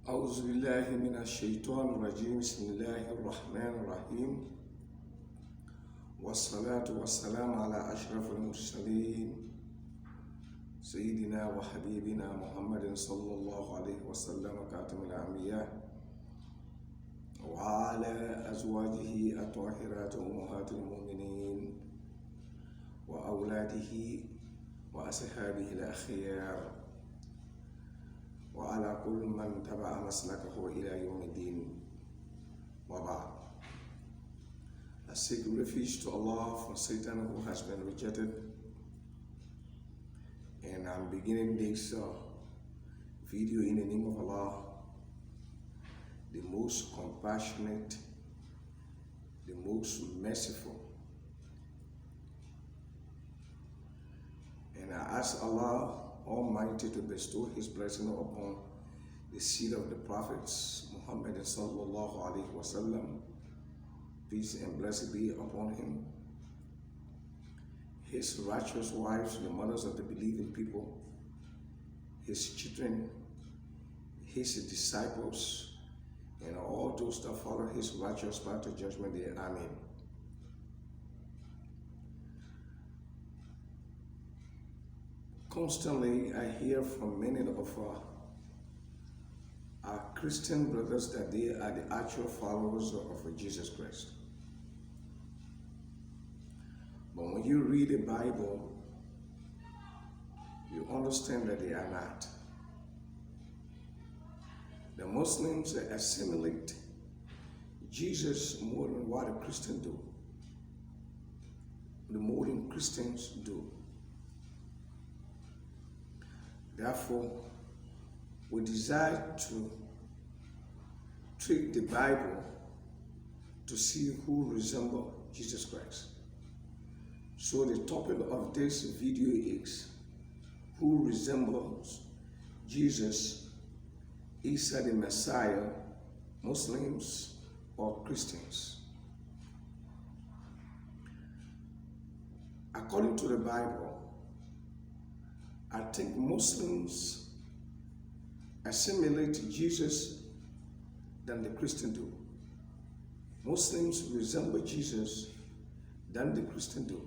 أعوذ بالله من الشيطان الرجيم بسم الله الرحمن الرحيم والصلاة والسلام على أشرف المرسلين سيدنا وحبيبنا محمد صلى الله عليه وسلم خاتم الأنبياء وعلى أزواجه الطاهرات أمهات المؤمنين وأولاده وأصحابه الأخيار وعلى كل من تبع مسلكه إلى يوم الدين وبعد. I seek refuge to Allah from Satan who has been rejected, and I'm beginning this video in the name of Allah, the most compassionate, the most merciful. And I ask Allah Almighty to bestow His blessing upon the seed of the prophets, Muhammad sallallahu alaihi wasallam. Peace and blessing be upon him, his righteous wives, the mothers of the believing people, his children, his disciples, and all those that follow his righteous path to judgment day. Amen. Constantly, I hear from many of our Christian brothers that they are the actual followers of Jesus Christ. But when you read the Bible, you understand that they are not. The Muslims assimilate Jesus more than what the Christians do. The modern Christians do. Therefore, we desire to treat the Bible to see who resembles Jesus Christ. So the topic of this video is who resembles Jesus, Isa the Messiah, Muslims or Christians. According to the Bible, I think Muslims assimilate Jesus than the Christians do. Muslims resemble Jesus than the Christians do.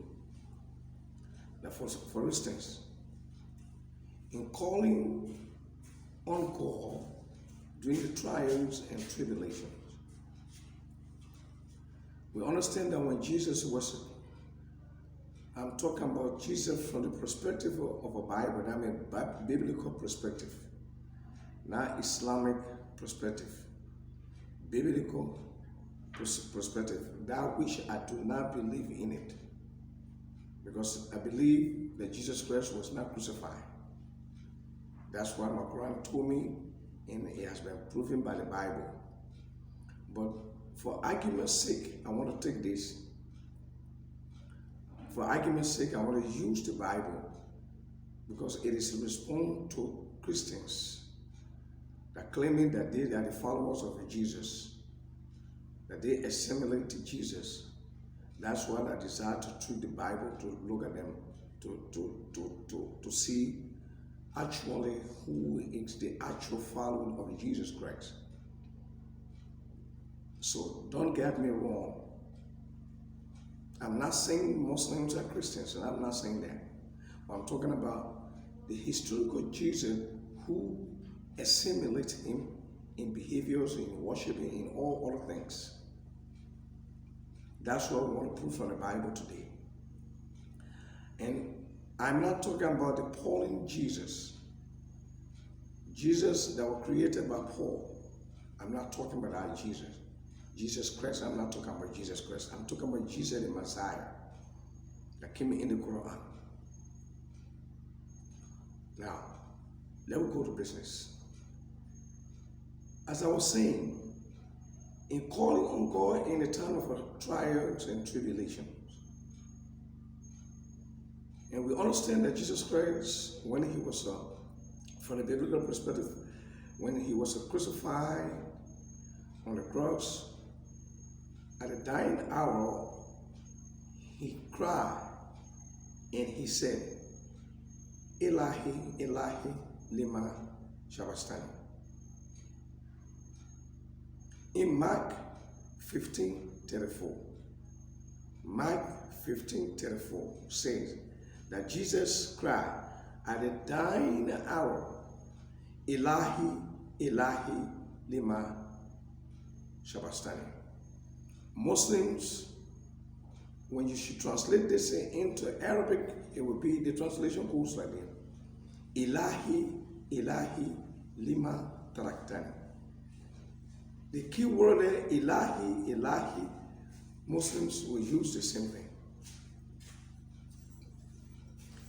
Now for instance, in calling on God during the trials and tribulations, we understand that when Jesus was, I'm talking about Jesus from the perspective of a Bible, I mean biblical perspective, not Islamic perspective, biblical perspective, that which I do not believe in it. Because I believe that Jesus Christ was not crucified. That's what my Quran told me, and it has been proven by the Bible. But for argument's sake, I want to take this. For argument's sake, I want to use the Bible because it is a response to Christians that claiming that they are the followers of Jesus, that they assimilate Jesus. That's what I desire to treat the Bible, to look at them, to see actually who is the actual follower of Jesus Christ. So don't get me wrong. I'm not saying Muslims are Christians, and I'm not saying that. But I'm talking about the historical Jesus who assimilates him in behaviors, in worshiping, in all other things. That's what we want to prove from the Bible today. And I'm not talking about the Pauline Jesus. Jesus that was created by Paul. I'm not talking about that Jesus. Jesus Christ, I'm not talking about Jesus Christ. I'm talking about Jesus the Messiah that came in the Quran. Now, let me go to business. As I was saying, in calling on God in the time of trials and tribulations, and we understand that Jesus Christ, when he was, from the biblical perspective, when he was crucified on the cross, at the dying hour, he cried and he said, Ilahi, Ilahi, lima shabastani. In Mark 15:34, Mark 15:34 says that Jesus cried at the dying hour, Ilahi, Ilahi, lima sabachthani. Muslims, when you should translate this into Arabic, it would be, the translation goes like this: Ilahi, Ilahi, lima taraktani. The key word there, Ilahi, Ilahi, Muslims will use the same thing.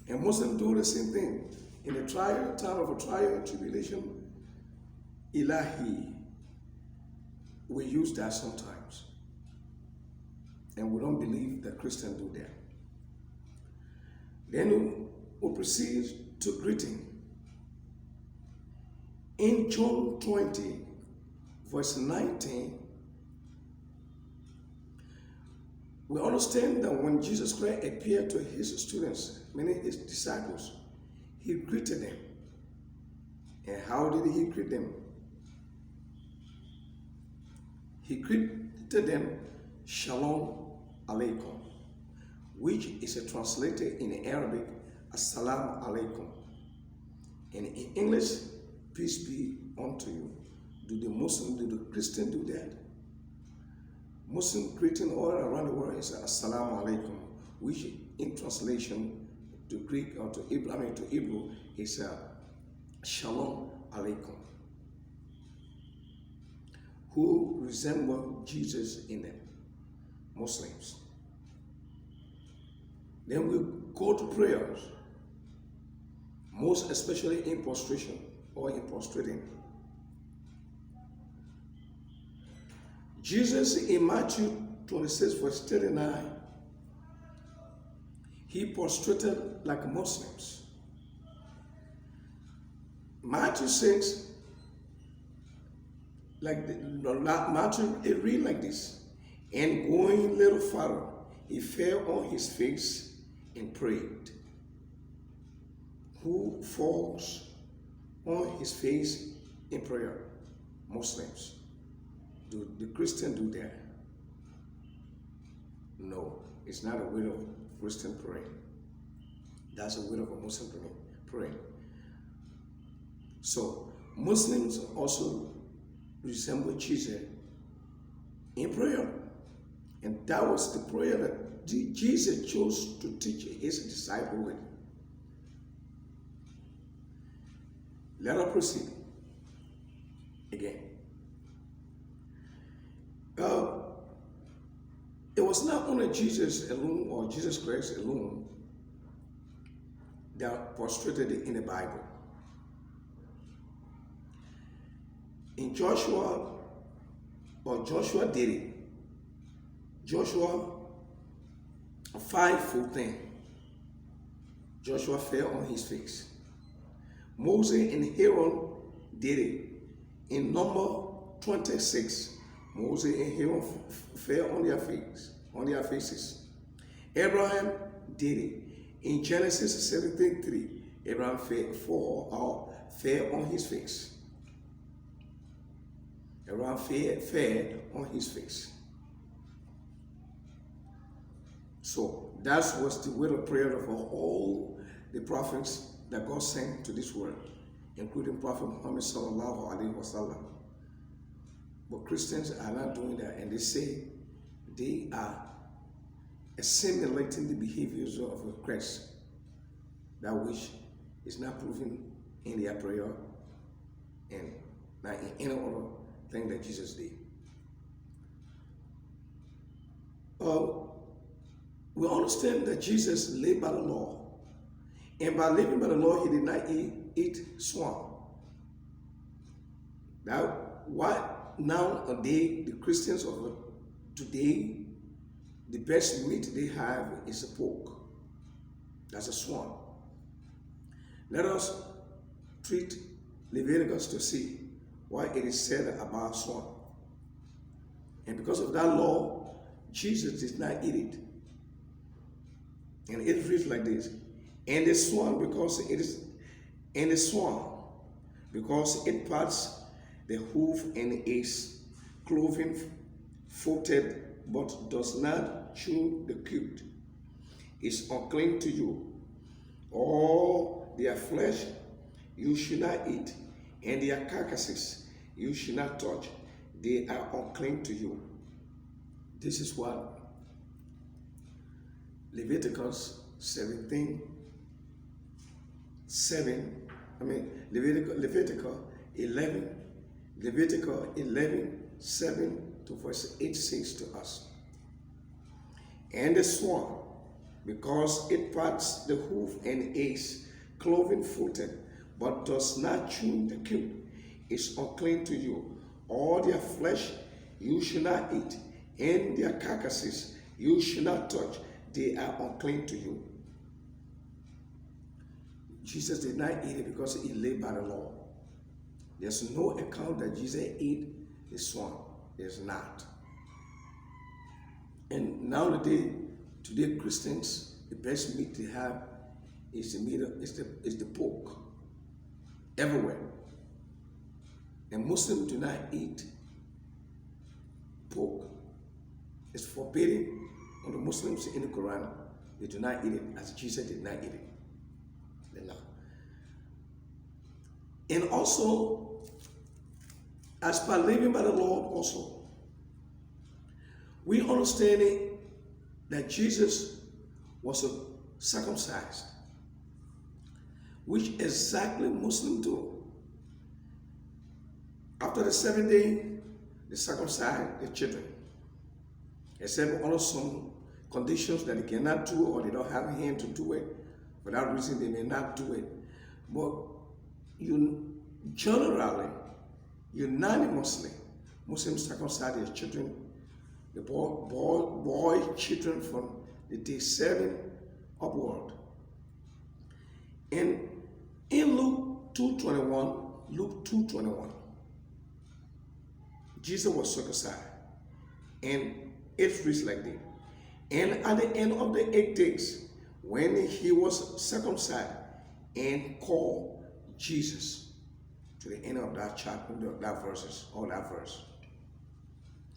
And Muslims do the same thing. In the time of a trial and tribulation, Ilahi, we use that sometimes. And we don't believe that Christians do that. Then we proceed to greeting. In John 20, verse 19, we understand that when Jesus Christ appeared to his students, meaning his disciples, he greeted them. And how did he greet them? He greeted them, Shalom Alaikum, which is translated in Arabic, Assalamu Alaikum. And in English, peace be unto you. Do the Christian do that? Muslim greeting all around the world is Assalamu Alaikum, which in translation to Greek or to Hebrew is Shalom Alaikum. Who resemble Jesus in them? Muslims. Then we go to prayers, most especially in prostration or in prostrating. Jesus in Matthew 26 verse 39, he prostrated like Muslims. Matthew 6, Matthew, it read like this: and going a little farther, he fell on his face and prayed. Who falls on his face in prayer? Muslims. Do the Christian do that? No, it's not a way of Christian praying. That's a way of a Muslim praying. So Muslims also resemble Jesus in prayer. And that was the prayer that Jesus chose to teach his disciples with. Let us proceed again. It was not only Jesus alone or Jesus Christ alone that prostrated in the Bible. In Joshua did it. Joshua 5:14. Joshua fell on his face. Moses and Aaron did it. In Number 26, Moses and Aaron fell on their faces. Abraham did it. In Genesis 17:3, Abraham fell on his face. Abraham fell on his face. So that was the word of prayer of all the prophets that God sent to this world, including Prophet Muhammad sallallahu alaihi wasallam. But Christians are not doing that, and they say they are assimilating the behaviors of Christ, that which is not proven in their prayer and not in any other thing that Jesus did. We understand that Jesus lived by the law, and by living by the law, he did not eat swan. Nowadays, the Christians of today, the best meat they have is a pork. That's a swan. Let us treat Leviticus to see what it is said about swan. And because of that law, Jesus did not eat it. And it reads like this: and the swan, because it parts the hoof and is cloven-footed, but does not chew the cud, is unclean to you. All their flesh you should not eat, and their carcasses you should not touch. They are unclean to you. This is what Leviticus 17, 7, Leviticus 11, 7 to verse 8 says to us. And the swan, because it parts the hoof and is cloven-footed, but does not chew the cud, is unclean to you. All their flesh you shall not eat, and their carcasses you shall not touch. They are unclean to you. Jesus did not eat it because he lay by the law. There's no account that Jesus ate the swan. There's not. And nowadays, today Christians, the best meat they have is the pork. Everywhere. And Muslims do not eat pork. It's forbidden on the Muslims in the Quran. They do not eat it as Jesus did not eat it. They're not. And also, as per living by the Lord also, we understand that Jesus was circumcised, which exactly Muslims do. After the 7th day, they circumcise the children, except under some conditions that they cannot do or they don't have a hand to do it. For that reason, they may not do it. But generally, unanimously, Muslims circumcise their children, the boy children from the day 7 upward. And in Luke 2:21, Jesus was circumcised, and it reads like this. And at the end of the 8 days, when he was circumcised, and called Jesus, to the end of that chapter, that verses, all that verse.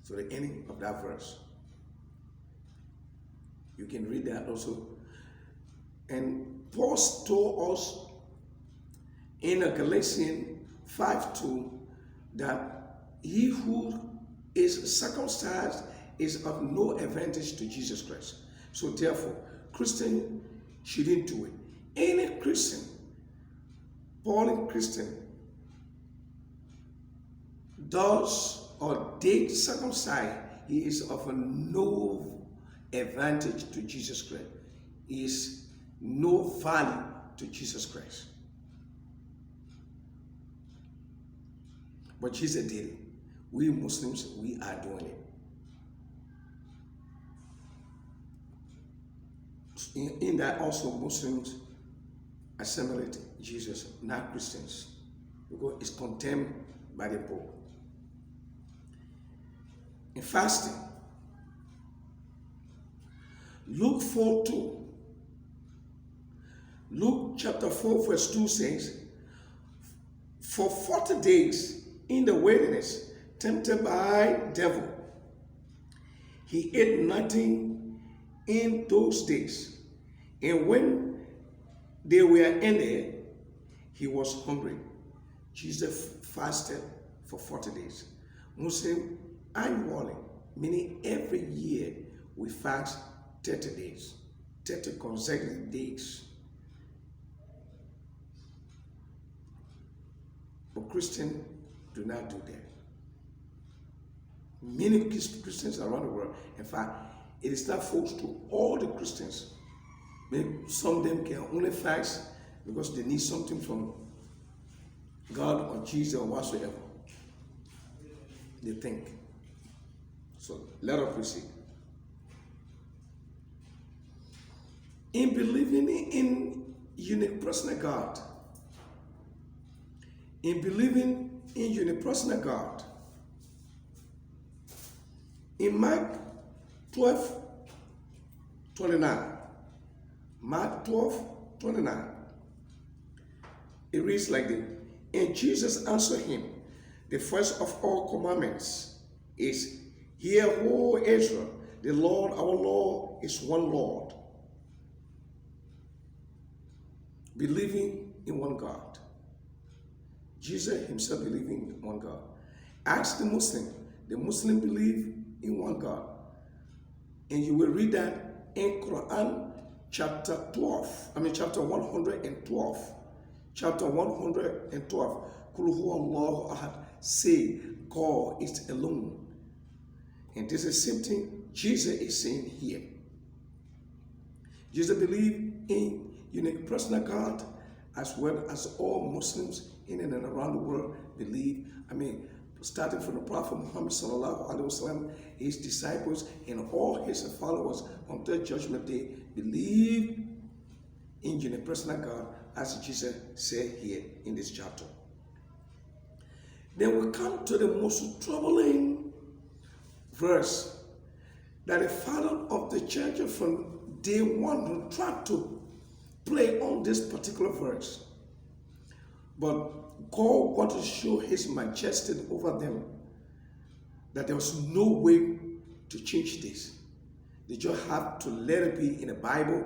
So the ending of that verse. You can read that also. And Paul told us in Galatians 5:2 that he who is circumcised is of no advantage to Jesus Christ. So therefore, Christian shouldn't do it. Any Christian, born Christian, does or did circumcise, he is of no advantage to Jesus Christ. He is no value to Jesus Christ. But Jesus did it. We Muslims, we are doing it. In that also Muslims assimilate Jesus, not Christians, because it's condemned by the Pope. In fasting, Luke 4:2. Luke chapter 4 verse 2 says, for 40 days in the wilderness, tempted by devil, he ate nothing in those days. And when they were ended, he was hungry. Jesus fasted for 40 days. Muslim annually, meaning every year, we fast 30 days, 30 consecutive days. But Christians do not do that. Many Christians around the world, in fact, it is not forced to all the Christians. Maybe some of them can only fast because they need something from God or Jesus or whatsoever. They think. So let us proceed. In believing in unipersonal God, in believing in unipersonal God, in Mark 12:29, Mark 12:29, it reads like this. And Jesus answered him, the first of all commandments is, "Hear, O Israel, the Lord our Lord is one Lord," believing in one God. Jesus himself believing in one God. Ask the Muslim believe in one God. And you will read that in Quran chapter 112. Chapter 112. Kul huwa Allahu ahad. Say, God is alone. And this is the same thing Jesus is saying here. Jesus believed in unique personal God, as well as all Muslims in and around the world believe. Starting from the Prophet Muhammad sallallahu alaihi wasallam, his disciples and all his followers until Judgment Day believe in unipersonal God, as Jesus said here in this chapter. Then we come to the most troubling verse that the father of the church from day one tried to play on this particular verse. But God wanted to show his majesty over them, that there was no way to change this. They just have to let it be in the Bible,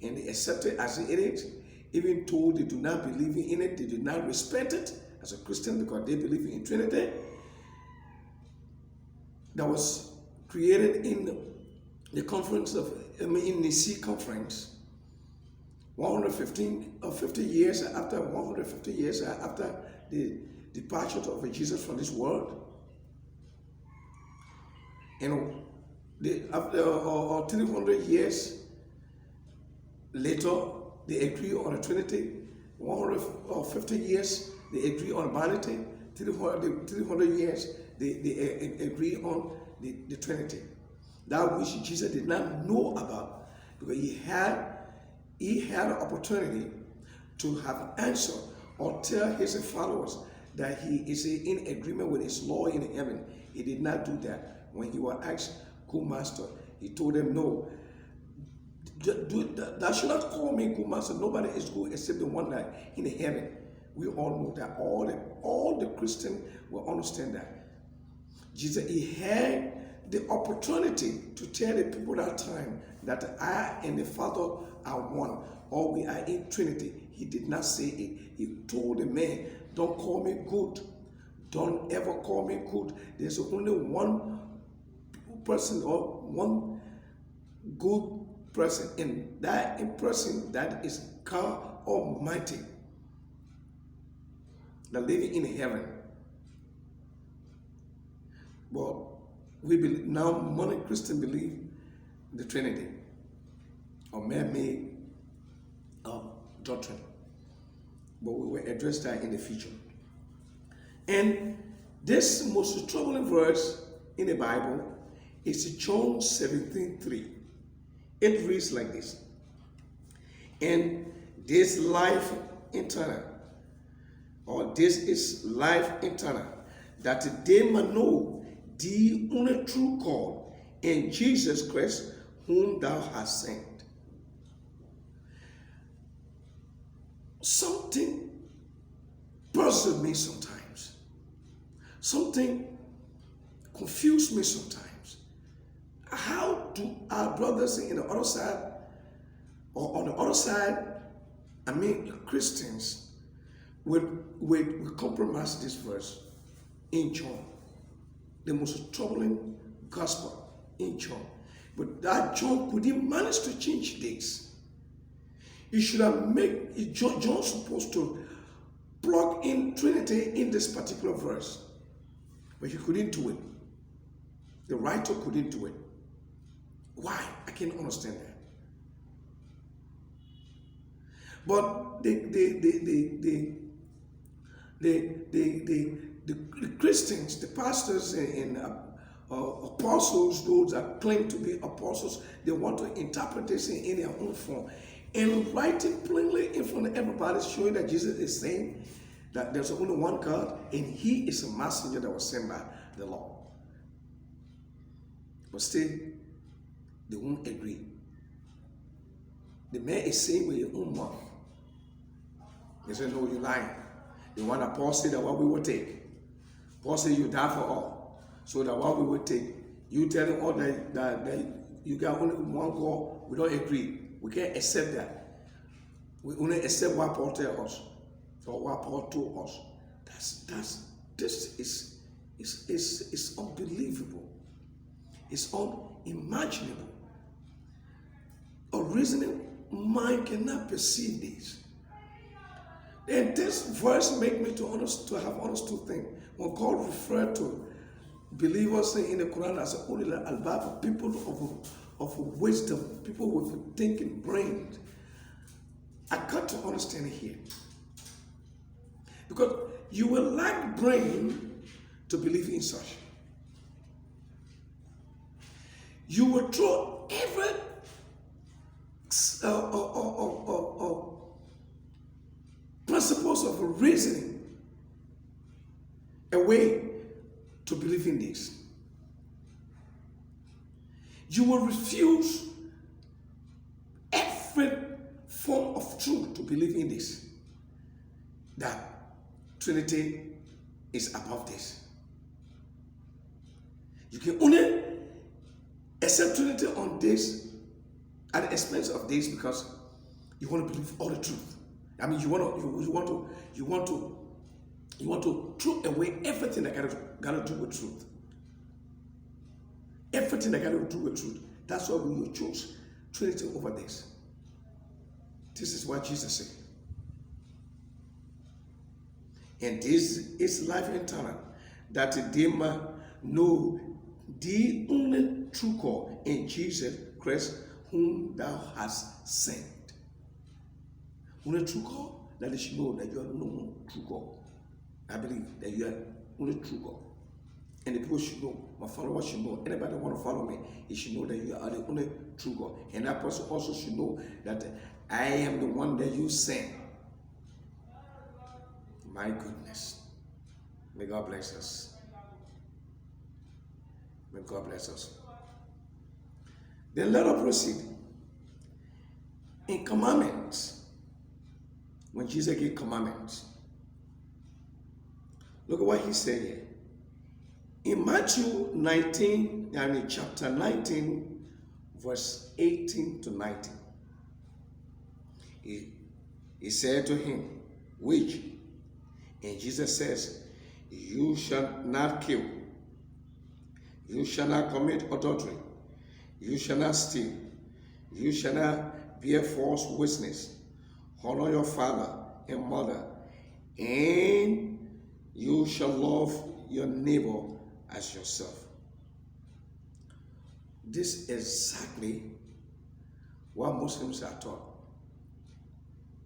and they accept it as it is. Even though they do not believe in it, they do not respect it as a Christian because they believe in Trinity. That was created in the conference in Nicaea conference. 150 years after the departure of Jesus from this world. And after 300 years later, they agree on the Trinity. 150 years, they agree on vanity. 300 years, they agree on the Trinity. That which Jesus did not know about, because he had an opportunity to have answer or tell his followers that he is in agreement with his law in heaven. He did not do that. When he was asked, "Good master," he told them, "No, that should not call me good master. Nobody is good except the one that in heaven." We all know that. All the Christians will understand that. Jesus, he had the opportunity to tell the people that time that I and the Father are one, or we are in Trinity. He did not say it. He told the man, "Don't call me good. Don't ever call me good. There's only one person or one good person, and that person that is God Almighty, the living in heaven." But we believe now, modern Christians believe the Trinity, or man-made doctrine. But we will address that in the future. And this most troubling verse in the Bible is John 17:3. It reads like this: "And this life eternal," or "this is life eternal, that they may know the only true God and Jesus Christ, whom thou hast sent." Something puzzles me sometimes. Something confuses me sometimes. How do our brothers in the other side, or on the other side, Christians, will compromise this verse in John, the most troubling gospel in John? But that John couldn't manage to change this. He should have made John supposed to plug in Trinity in this particular verse, but he couldn't do it. The writer couldn't do it. Why? I can't understand that. But the Christians, the pastors and apostles, those that claim to be apostles, they want to interpret this in their own form, and writing plainly in front of everybody, showing that Jesus is saying that there's only one God, and he is a messenger that was sent by the Lord. But still, they won't agree. The man is saying with your own mouth. They say, "No, you're lying. The one that Paul said that what we will take. Paul said, you die for all. So that what we will take, you telling all that you got only one God, we don't agree. We can't accept that. We only accept what Paul tells us, or what Paul told us. This is unbelievable. It's unimaginable. A reasoning mind cannot perceive this. And this verse make me to have understood things. When God referred to believers in the Quran as ulul albab, people of wisdom, people with thinking brains, I got to understand it here. Because you will lack brain to believe in such. You will throw every principles of reasoning away to believe in this. You will refuse every form of truth to believe in this. That Trinity is above this. You can only accept Trinity on this at the expense of this because you want to believe all the truth. I mean, you want to throw away everything that got to do with truth. Everything that got to do with truth. That's why we will choose Trinity over this. This is what Jesus said. And this is life eternal, that they might know the only true God in Jesus Christ, whom thou hast sent. Only true God, that they should know that you are no true God. I believe that you are only true God. And the people should know, my followers should know, anybody that want to follow me, he should know that you are the only true God. And that person also should know that I am the one that you sent. My goodness. May God bless us. May God bless us. Then let us proceed. In commandments, when Jesus gave commandments, look at what he said here. In Matthew 19, and in chapter 19, verse 18 to 19, he said to him, which? And Jesus says, you shall not kill. You shall not commit adultery. You shall not steal. You shall not bear false witness. Honor your father and mother. And you shall love your neighbor as yourself. This is exactly what Muslims are taught.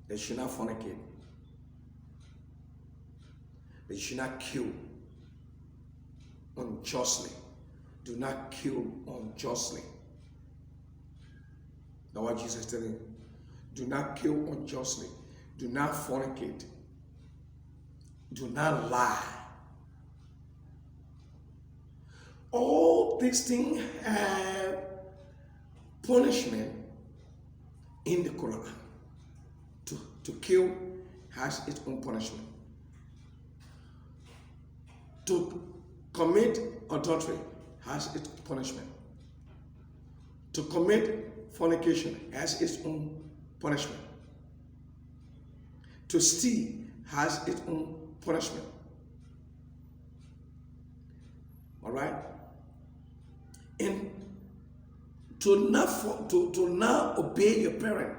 They should not fornicate. They should not kill unjustly. Do not kill unjustly. That's what Jesus is telling you. Do not kill unjustly. Do not fornicate. Do not lie. All these things have punishment in the Quran. To kill has its own punishment. To commit adultery has its punishment. To commit fornication has its own punishment. To steal has its own punishment. All right? And to not obey your parent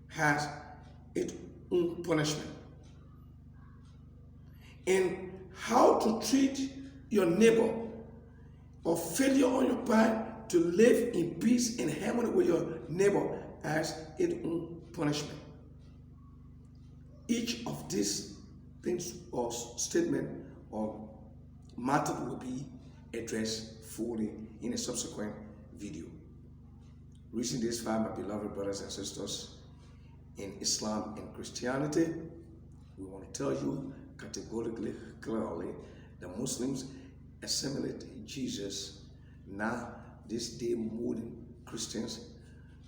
has its own punishment. And how to treat your neighbor, or failure on your part to live in peace and harmony with your neighbor has its own punishment. Each of these things or statement or matter will be addressed fully in a subsequent video. Reaching this far, my beloved brothers and sisters in Islam and Christianity, we want to tell you categorically, clearly, that Muslims assimilate Jesus. Now, this day, modern Christians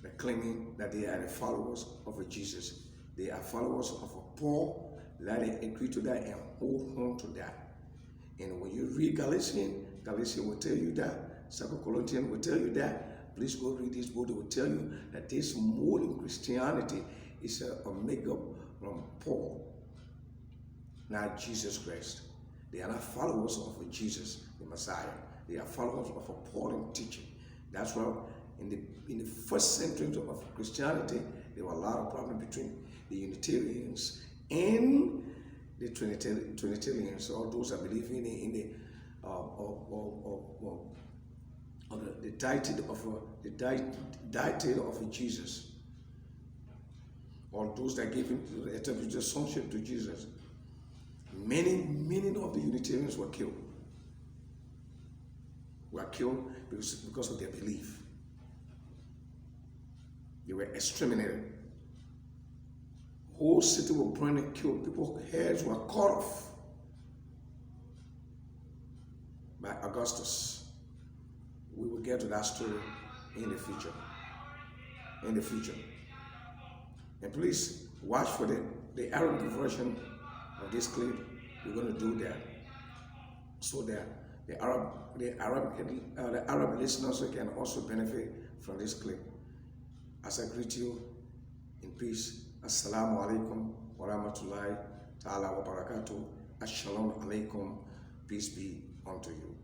are claiming that they are the followers of a Jesus. They are followers of a Paul. Let them agree to that and hold on to that. And when you read Galatians will tell you that. 2 Corinthians will tell you that. Please go read this book. It will tell you that this mode in Christianity is a makeup from Paul, not Jesus Christ. They are not followers of Jesus, the Messiah. They are followers of a Pauline teaching. That's why in the first century of Christianity, there were a lot of problems between the Unitarians and the Trinitarians, or those that believe in the deity of Jesus, or those that gave him the sonship to Jesus. Many of the Unitarians were killed. Because of their belief. They were exterminated. Whole city were burned and killed. People's heads were cut off by Augustus. We will get to that story in the future. And please watch for the Arabic version of this clip. We're going to do that so that the Arab listeners can also benefit from this clip. As I greet you in peace, Assalamu alaikum wa rahmatullahi ta'ala wa barakatuh. Assalamu alaikum, peace be unto you.